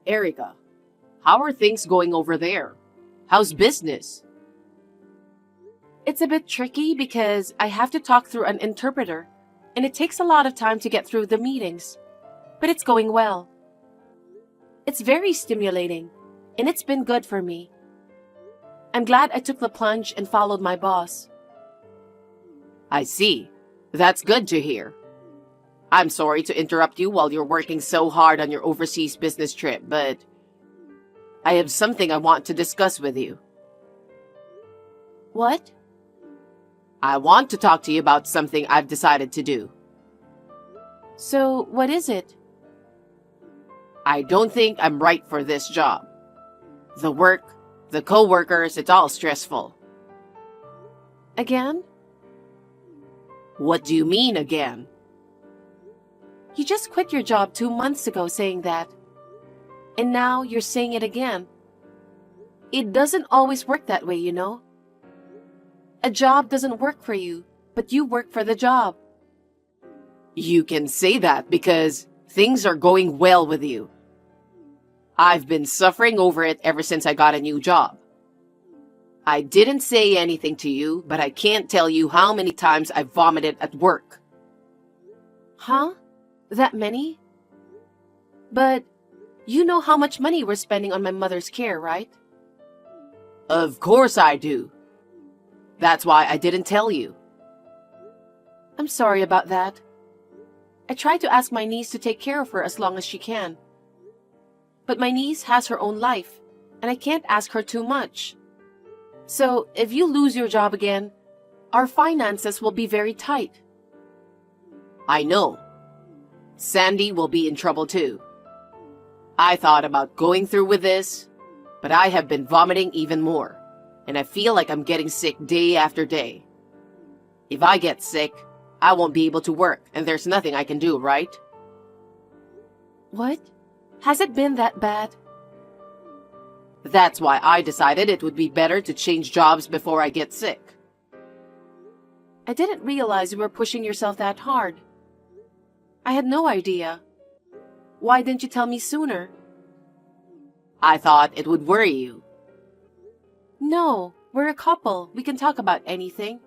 Erica. How are things going over there? How's business? It's a bit tricky because I have to talk through an interpreter, and it takes a lot of time to get through the meetings. But it's going well. It's very stimulating, and it's been good for me. I'm glad I took the plunge and followed my boss. I see. That's good to hear. I'm sorry to interrupt you while you're working so hard on your overseas business trip, but I have something I want to discuss with you. What? I want to talk to you about something I've decided to do. So, what is it? I don't think I'm right for this job. The work, the co-workers, it's all stressful. Again? What do you mean again? You just quit your job 2 months ago saying that. And now you're saying it again. It doesn't always work that way, you know. A job doesn't work for you, but you work for the job. You can say that because things are going well with you. I've been suffering over it ever since I got a new job. I didn't say anything to you, but I can't tell you how many times I've vomited at work. Huh? That many? But you know how much money we're spending on my mother's care, right? Of course I do. That's why I didn't tell you. I'm sorry about that. I tried to ask my niece to take care of her as long as she can. But my niece has her own life, and I can't ask her too much. So, if you lose your job again, our finances will be very tight. I know. Sandy will be in trouble too. I thought about going through with this, but I have been vomiting even more, and I feel like I'm getting sick day after day. If I get sick, I won't be able to work, and there's nothing I can do, right? What? Has it been that bad? That's why I decided it would be better to change jobs before I get sick. I didn't realize you were pushing yourself that hard. I had no idea. Why didn't you tell me sooner? I thought it would worry you. No, we're a couple. We can talk about anything.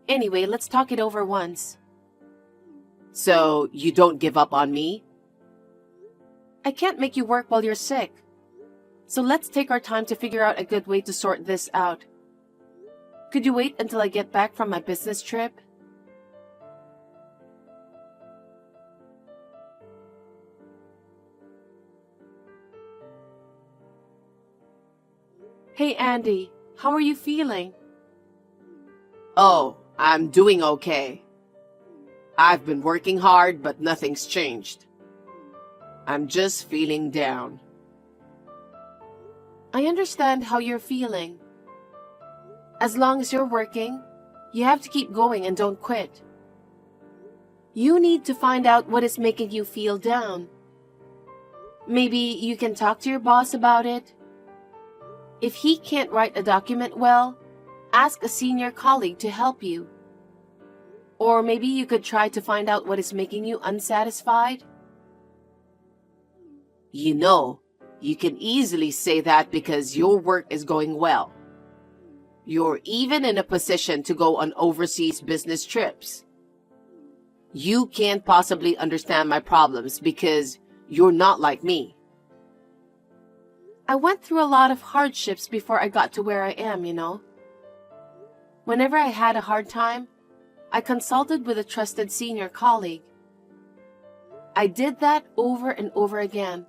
Anyway, let's talk it over once. So, you don't give up on me? I can't make you work while you're sick. So let's take our time to figure out a good way to sort this out. Could you wait until I get back from my business trip? Hey Andy, how are you feeling? Oh, I'm doing okay. I've been working hard, but nothing's changed. I'm just feeling down. I understand how you're feeling. As long as you're working, you have to keep going and don't quit. You need to find out what is making you feel down. Maybe you can talk to your boss about it. If he can't write a document well, ask a senior colleague to help you. Or maybe you could try to find out what is making you unsatisfied. You know, you can easily say that because your work is going well. You're even in a position to go on overseas business trips. You can't possibly understand my problems because you're not like me. I went through a lot of hardships before I got to where I am, you know. Whenever I had a hard time, I consulted with a trusted senior colleague. I did that over and over again.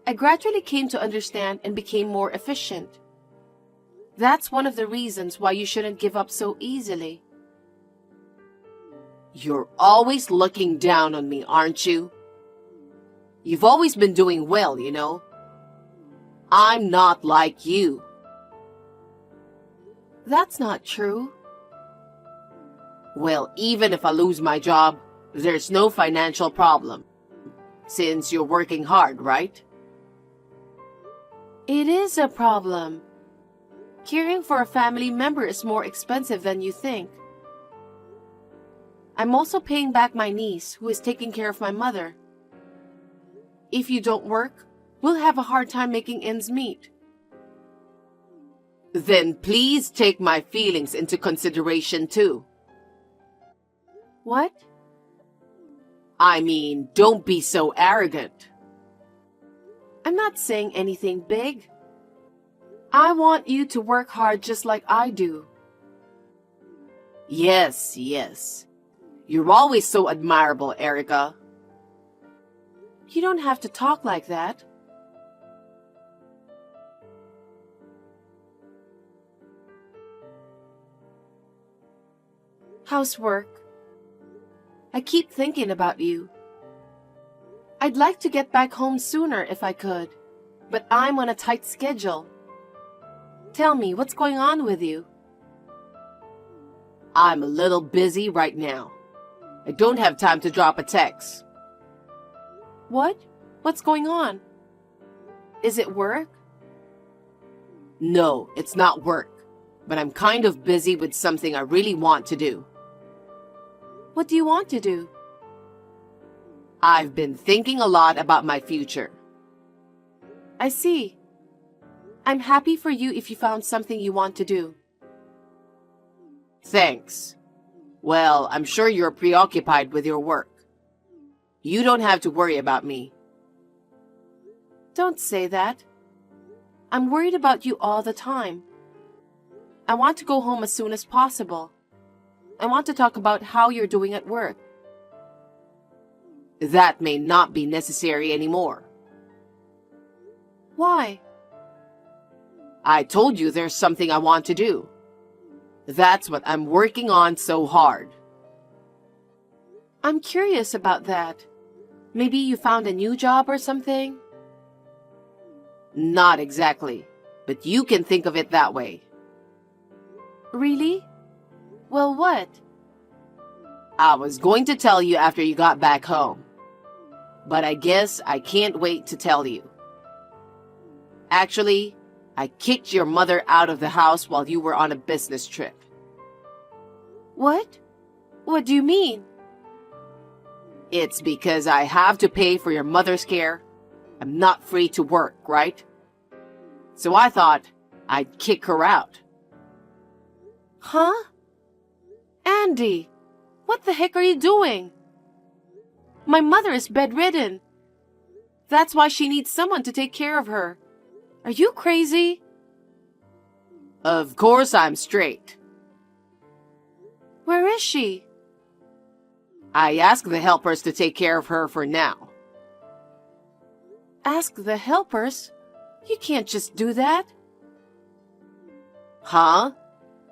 I gradually came to understand and became more efficient. That's one of the reasons why you shouldn't give up so easily. You're always looking down on me, aren't you? You've always been doing well, you know. I'm not like you. That's not true. Well, even if I lose my job, there's no financial problem, since you're working hard, right? It is a problem. Caring for a family member is more expensive than you think. I'm also paying back my niece, who is taking care of my mother. If you don't work, we'll have a hard time making ends meet. Then please take my feelings into consideration too. What? I mean, don't be so arrogant. I'm not saying anything big. I want you to work hard just like I do. Yes, yes. You're always so admirable, Erica. You don't have to talk like that. How's work? I keep thinking about you. I'd like to get back home sooner if I could, but I'm on a tight schedule. Tell me, what's going on with you? I'm a little busy right now. I don't have time to drop a text. What? What's going on? Is it work? No, it's not work, but I'm kind of busy with something I really want to do. What do you want to do? I've been thinking a lot about my future. I see. I'm happy for you if you found something you want to do. Thanks. Well, I'm sure you're preoccupied with your work. You don't have to worry about me. Don't say that. I'm worried about you all the time. I want to go home as soon as possible. I want to talk about how you're doing at work. That may not be necessary anymore. Why? I told you there's something I want to do. That's what I'm working on so hard. I'm curious about that. Maybe you found a new job or something? Not exactly, but you can think of it that way. Really? Well, what? I was going to tell you after you got back home, but I guess I can't wait to tell you. Actually, I kicked your mother out of the house while you were on a business trip. What? What do you mean? It's because I have to pay for your mother's care. I'm not free to work, right? So I thought I'd kick her out. Huh? Andy, what the heck are you doing? My mother is bedridden. That's why she needs someone to take care of her. Are you crazy? Of course I'm straight. Where is she? I asked the helpers to take care of her for now. Ask the helpers? You can't just do that. Huh?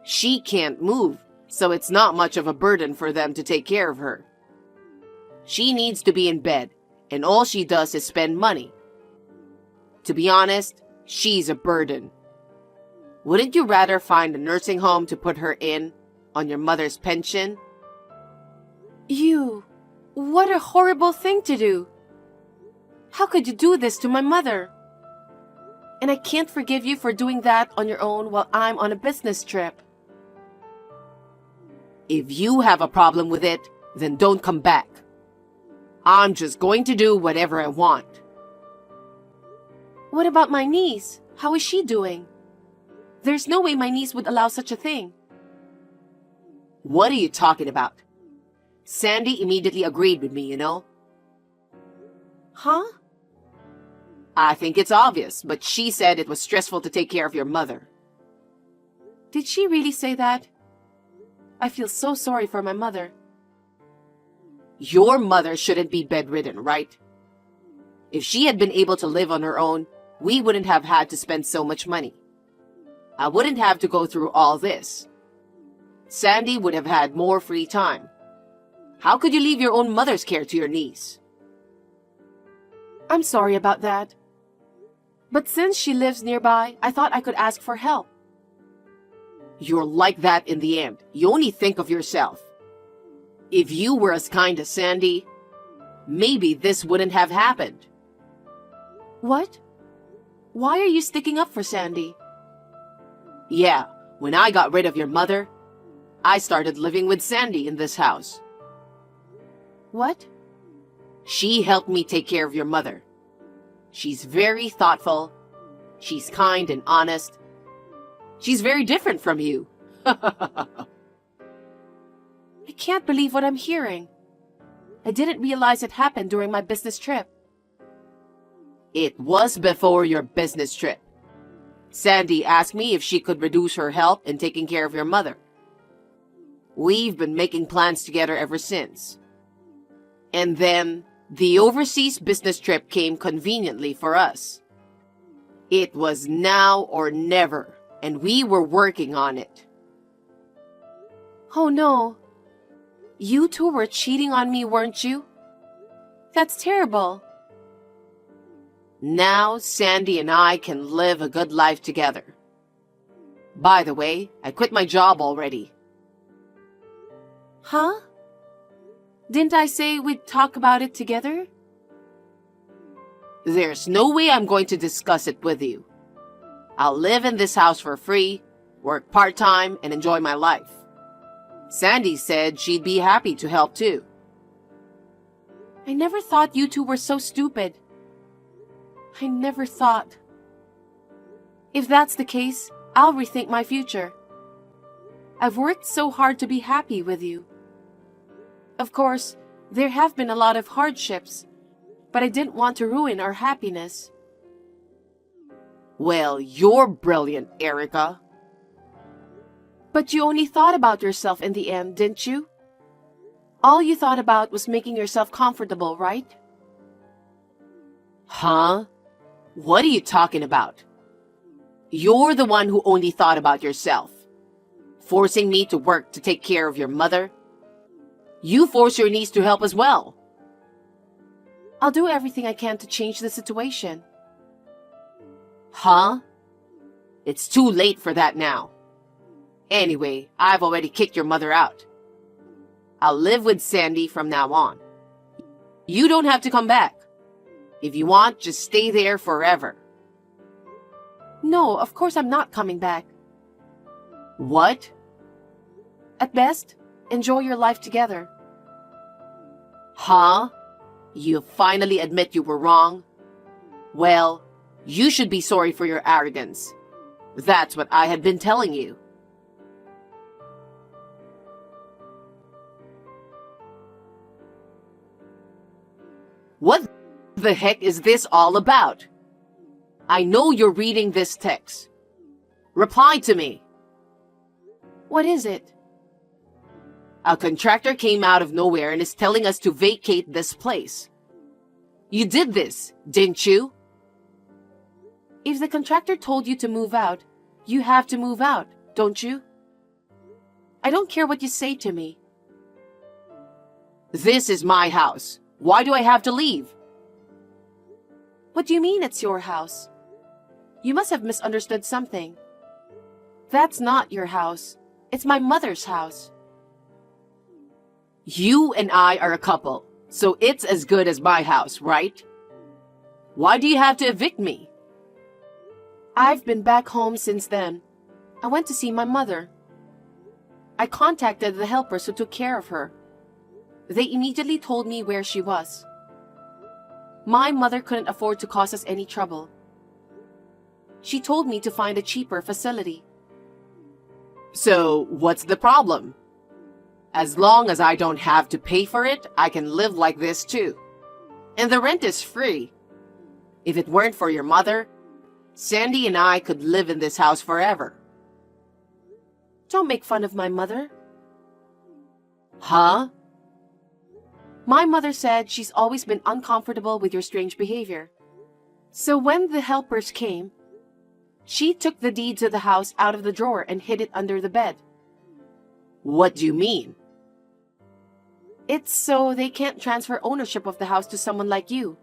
She can't move, so it's not much of a burden for them to take care of her. She needs to be in bed, and all she does is spend money. To be honest, she's a burden. Wouldn't you rather find a nursing home to put her in on your mother's pension? What a horrible thing to do. How could you do this to my mother? And I can't forgive you for doing that on your own while I'm on a business trip. If you have a problem with it, then don't come back. I'm just going to do whatever I want. What about my niece? How is she doing? There's no way my niece would allow such a thing. What are you talking about? Sandy immediately agreed with me, you know? Huh? I think it's obvious, but she said it was stressful to take care of your mother. Did she really say that? I feel so sorry for my mother. Your mother shouldn't be bedridden, right? If she had been able to live on her own, we wouldn't have had to spend so much money. I wouldn't have to go through all this. Sandy would have had more free time. How could you leave your own mother's care to your niece? I'm sorry about that. But since she lives nearby, I thought I could ask for help. You're like that in the end. You only think of yourself. If you were as kind as Sandy, maybe this wouldn't have happened. What? Why are you sticking up for Sandy? Yeah, when I got rid of your mother, I started living with Sandy in this house. What? She helped me take care of your mother, She's very thoughtful. She's kind and honest. She's very different from you. I can't believe what I'm hearing. I didn't realize it happened during my business trip. It was before your business trip. Sandy asked me if she could reduce her help in taking care of your mother. We've been making plans together ever since. And then the overseas business trip came conveniently for us. It was now or never, and we were working on it. Oh no. You two were cheating on me, weren't you? That's terrible. Now Sandy and I can live a good life together. By the way, I quit my job already. Huh? Didn't I say we'd talk about it together? There's no way I'm going to discuss it with you. I'll live in this house for free, work part-time, and enjoy my life. Sandy said she'd be happy to help too. I never thought you two were so stupid. I never thought. If that's the case, I'll rethink my future. I've worked so hard to be happy with you. Of course, there have been a lot of hardships, but I didn't want to ruin our happiness. Well, you're brilliant, Erica. But you only thought about yourself in the end, didn't you? All you thought about was making yourself comfortable, right? Huh? What are you talking about? You're the one who only thought about yourself. Forcing me to work to take care of your mother. You force your niece to help as well. I'll do everything I can to change the situation. Huh? It's too late for that now. Anyway, I've already kicked your mother out. I'll live with Sandy from now on. You don't have to come back. If you want, just stay there forever. No, of course I'm not coming back. What? At best, enjoy your life together. Huh? You finally admit you were wrong? Well, you should be sorry for your arrogance. That's what I had been telling you. What the heck is this all about? I know you're reading this text. Reply to me. What is it? A contractor came out of nowhere and is telling us to vacate this place. You did this, didn't you? If the contractor told you to move out, you have to move out, don't you? I don't care what you say to me. This is my house. Why do I have to leave? What do you mean it's your house? You must have misunderstood something. That's not your house. It's my mother's house. You and I are a couple, so it's as good as my house, right? Why do you have to evict me? I've been back home since then. I went to see my mother. I contacted the helpers who took care of her. They immediately told me where she was. My mother couldn't afford to cause us any trouble. She told me to find a cheaper facility. So, what's the problem? As long as I don't have to pay for it, I can live like this too. And the rent is free. If it weren't for your mother, Sandy and I could live in this house forever. Don't make fun of my mother. Huh? My mother said she's always been uncomfortable with your strange behavior. So when the helpers came, she took the deed to the house out of the drawer and hid it under the bed. What do you mean? It's so they can't transfer ownership of the house to someone like you.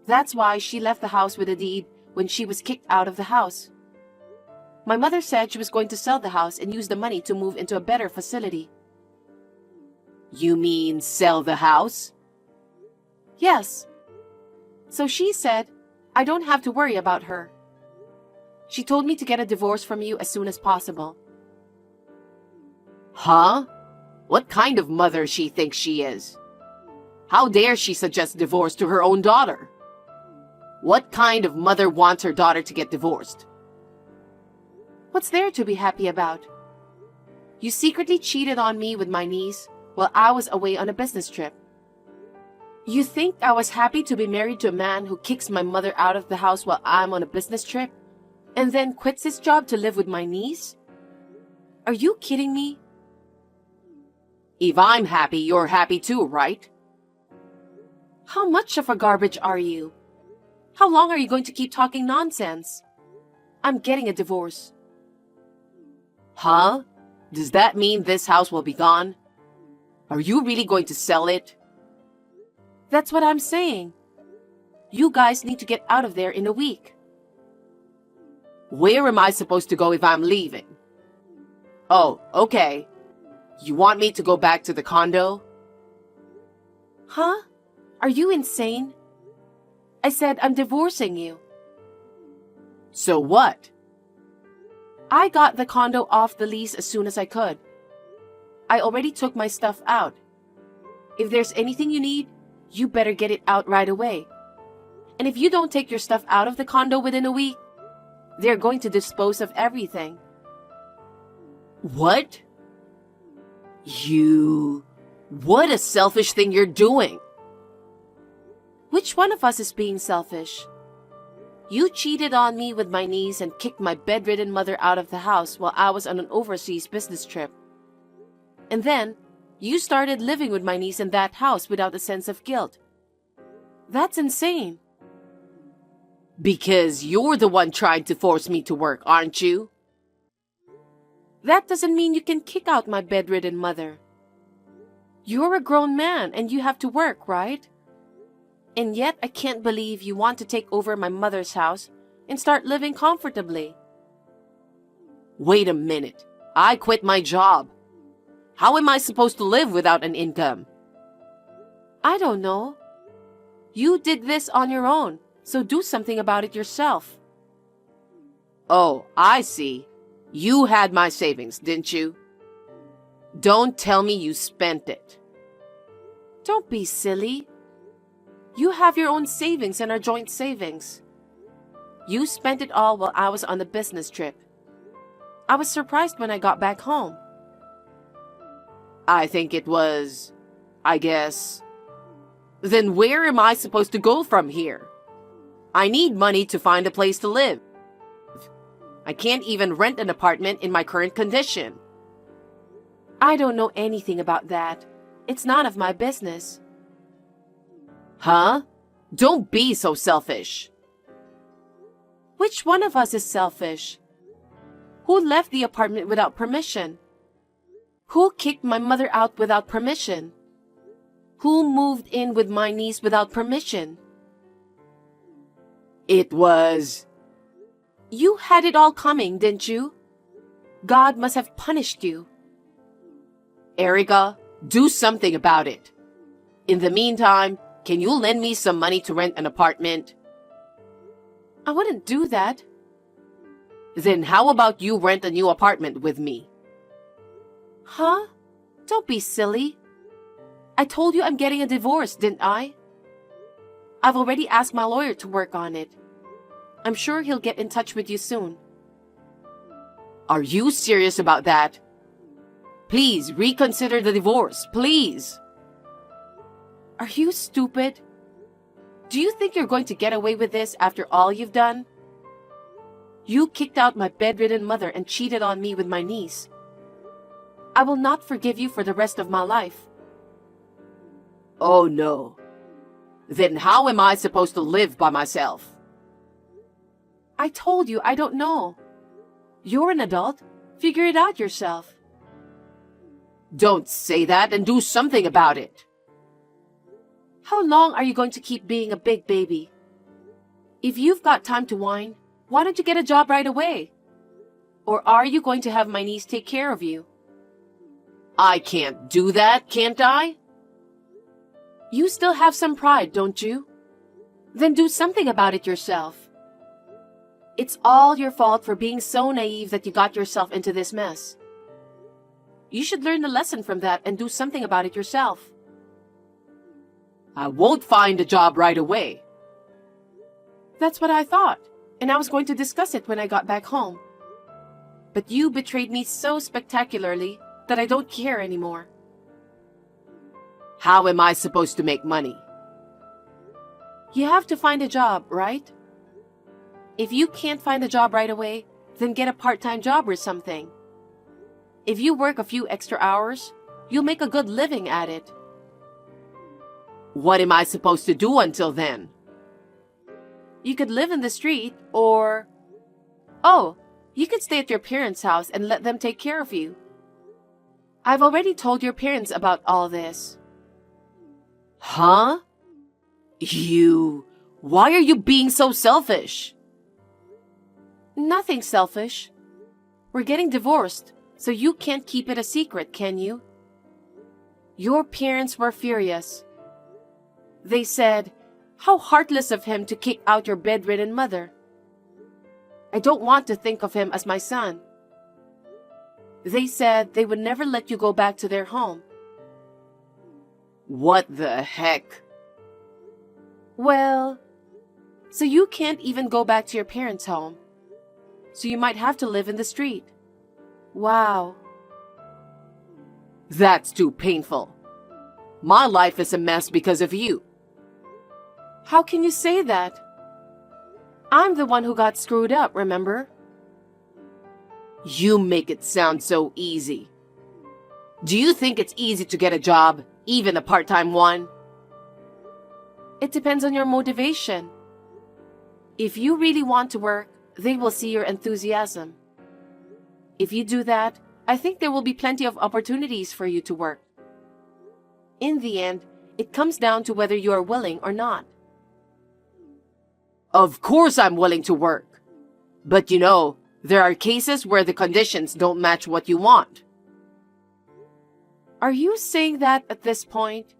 That's why she left the house with a deed when she was kicked out of the house. My mother said she was going to sell the house and use the money to move into a better facility. You mean sell the house? Yes. So she said, I don't have to worry about her. She told me to get a divorce from you as soon as possible. Huh? What kind of mother she thinks she is? How dare she suggest divorce to her own daughter? What kind of mother wants her daughter to get divorced? What's there to be happy about? You secretly cheated on me with my niece while I was away on a business trip. You think I was happy to be married to a man who kicks my mother out of the house while I'm on a business trip and then quits his job to live with my niece? Are you kidding me? If I'm happy, you're happy too, right? How much of a garbage are you? How long are you going to keep talking nonsense? I'm getting a divorce. Huh? Does that mean this house will be gone? Are you really going to sell it? That's what I'm saying. You guys need to get out of there in a week. Where am I supposed to go if I'm leaving? Oh, okay. You want me to go back to the condo? Huh? Are you insane? I said I'm divorcing you. So what? I got the condo off the lease as soon as I could. I already took my stuff out. If there's anything you need, you better get it out right away. And if you don't take your stuff out of the condo within a week, they're going to dispose of everything. What? What a selfish thing you're doing. Which one of us is being selfish? You cheated on me with my niece and kicked my bedridden mother out of the house while I was on an overseas business trip. And then, you started living with my niece in that house without a sense of guilt. That's insane. Because you're the one trying to force me to work, aren't you? That doesn't mean you can kick out my bedridden mother. You're a grown man and you have to work, right? And yet I can't believe you want to take over my mother's house and start living comfortably. Wait a minute. I quit my job. How am I supposed to live without an income? I don't know. You did this on your own, so do something about it yourself. Oh, I see. You had my savings, didn't you? Don't tell me you spent it. Don't be silly. You have your own savings and our joint savings. You spent it all while I was on a business trip. I was surprised when I got back home. I think it was, I guess. Then where am I supposed to go from here? I need money to find a place to live. I can't even rent an apartment in my current condition. I don't know anything about that. It's none of my business. Huh? Don't be so selfish. Which one of us is selfish? Who left the apartment without permission? Who kicked my mother out without permission? Who moved in with my niece without permission? It was... You had it all coming, didn't you? God must have punished you. Erica, do something about it. In the meantime, can you lend me some money to rent an apartment? I wouldn't do that. Then how about you rent a new apartment with me? Huh? Don't be silly. I told you I'm getting a divorce, didn't I? I've already asked my lawyer to work on it. I'm sure he'll get in touch with you soon. Are you serious about that? Please reconsider the divorce, please. Are you stupid? Do you think you're going to get away with this after all you've done? You kicked out my bedridden mother and cheated on me with my niece. I will not forgive you for the rest of my life. Oh no. Then how am I supposed to live by myself? I told you I don't know. You're an adult. Figure it out yourself. Don't say that and do something about it. How long are you going to keep being a big baby? If you've got time to whine, why don't you get a job right away? Or are you going to have my niece take care of you? I can't do that, can't I? You still have some pride, don't you? Then do something about it yourself. It's all your fault for being so naive that you got yourself into this mess. You should learn the lesson from that and do something about it yourself. I won't find a job right away. That's what I thought, and I was going to discuss it when I got back home. But you betrayed me so spectacularly that I don't care anymore. How am I supposed to make money? You have to find a job, right? If you can't find a job right away, then get a part-time job or something. If you work a few extra hours, you'll make a good living at it. What am I supposed to do until then? You could live in the street, or... Oh, you could stay at your parents' house and let them take care of you. I've already told your parents about all this. Huh? Why are you being so selfish? Nothing selfish. We're getting divorced, so you can't keep it a secret, can you? Your parents were furious. They said, "How heartless of him to kick out your bedridden mother. I don't want to think of him as my son." They said they would never let you go back to their home. What the heck? Well, so you can't even go back to your parents' home. So you might have to live in the street. Wow. That's too painful. My life is a mess because of you. How can you say that? I'm the one who got screwed up, remember? You make it sound so easy. Do you think it's easy to get a job, even a part-time one? It depends on your motivation. If you really want to work, they will see your enthusiasm. If you do that, I think there will be plenty of opportunities for you to work. In the end, it comes down to whether you are willing or not. Of course I'm willing to work. But there are cases where the conditions don't match what you want. Are you saying that at this point?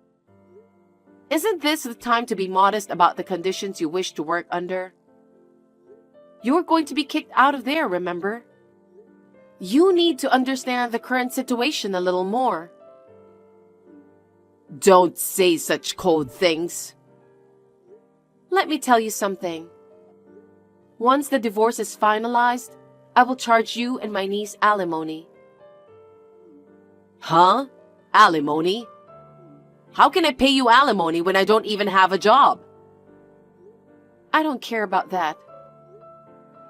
Isn't this the time to be modest about the conditions you wish to work under? You're going to be kicked out of there, remember? You need to understand the current situation a little more. Don't say such cold things. Let me tell you something. Once the divorce is finalized, I will charge you and my niece alimony. Huh? Alimony? How can I pay you alimony when I don't even have a job? I don't care about that.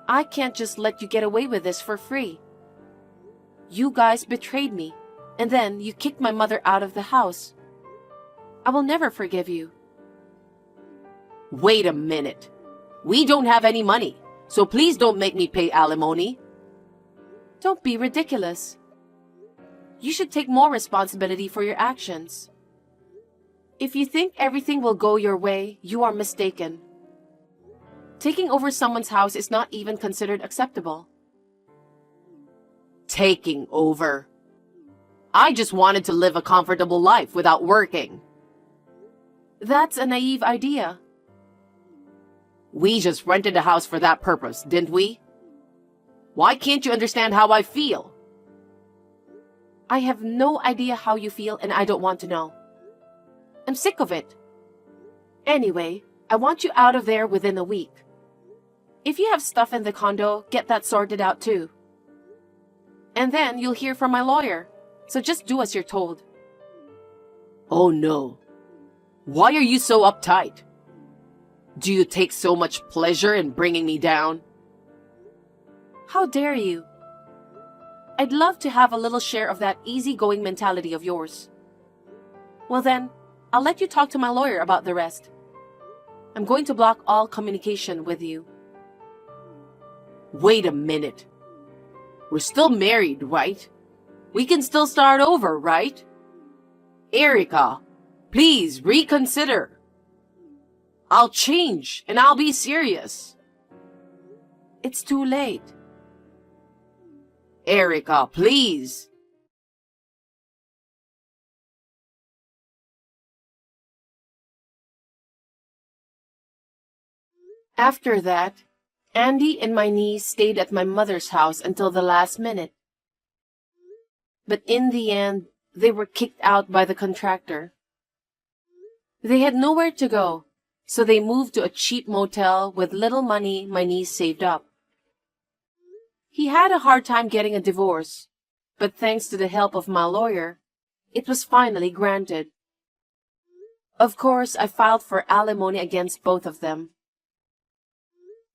I can't just let you get away with this for free. You guys betrayed me, and then you kicked my mother out of the house. I will never forgive you. Wait a minute. We don't have any money, so please don't make me pay alimony. Don't be ridiculous. You should take more responsibility for your actions. If you think everything will go your way, you are mistaken. Taking over someone's house is not even considered acceptable. Taking over? I just wanted to live a comfortable life without working. That's a naive idea. We just rented a house for that purpose, didn't we? Why can't you understand how I feel? I have no idea how you feel, and I don't want to know. I'm sick of it. Anyway, I want you out of there within a week. If you have stuff in the condo, get that sorted out too. And then you'll hear from my lawyer, so just do as you're told. Oh no. Why are you so uptight? Do you take so much pleasure in bringing me down? How dare you? I'd love to have a little share of that easygoing mentality of yours. Well then, I'll let you talk to my lawyer about the rest. I'm going to block all communication with you. Wait a minute. We're still married, right? We can still start over, right? Erica, please reconsider. I'll change and I'll be serious. It's too late. Erica, please. After that, Andy and my niece stayed at my mother's house until the last minute. But in the end, they were kicked out by the contractor. They had nowhere to go, so they moved to a cheap motel with little money my niece saved up. He had a hard time getting a divorce, but thanks to the help of my lawyer, it was finally granted. Of course, I filed for alimony against both of them.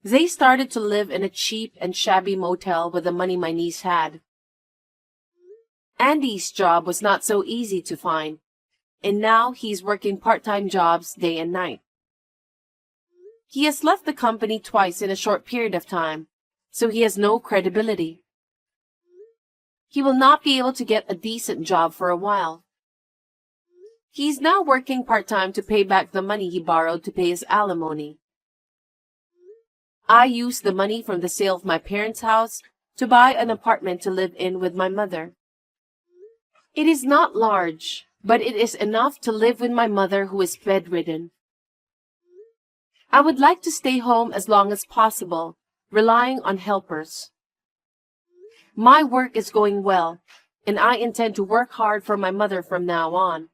They started to live in a cheap and shabby motel with the money my niece had. Andy's job was not so easy to find, and now he's working part-time jobs day and night. He has left the company twice in a short period of time, so he has no credibility. He will not be able to get a decent job for a while. He's now working part-time to pay back the money he borrowed to pay his alimony. I used the money from the sale of my parents' house to buy an apartment to live in with my mother. It is not large, but it is enough to live with my mother who is bedridden. I would like to stay home as long as possible, relying on helpers. My work is going well, and I intend to work hard for my mother from now on.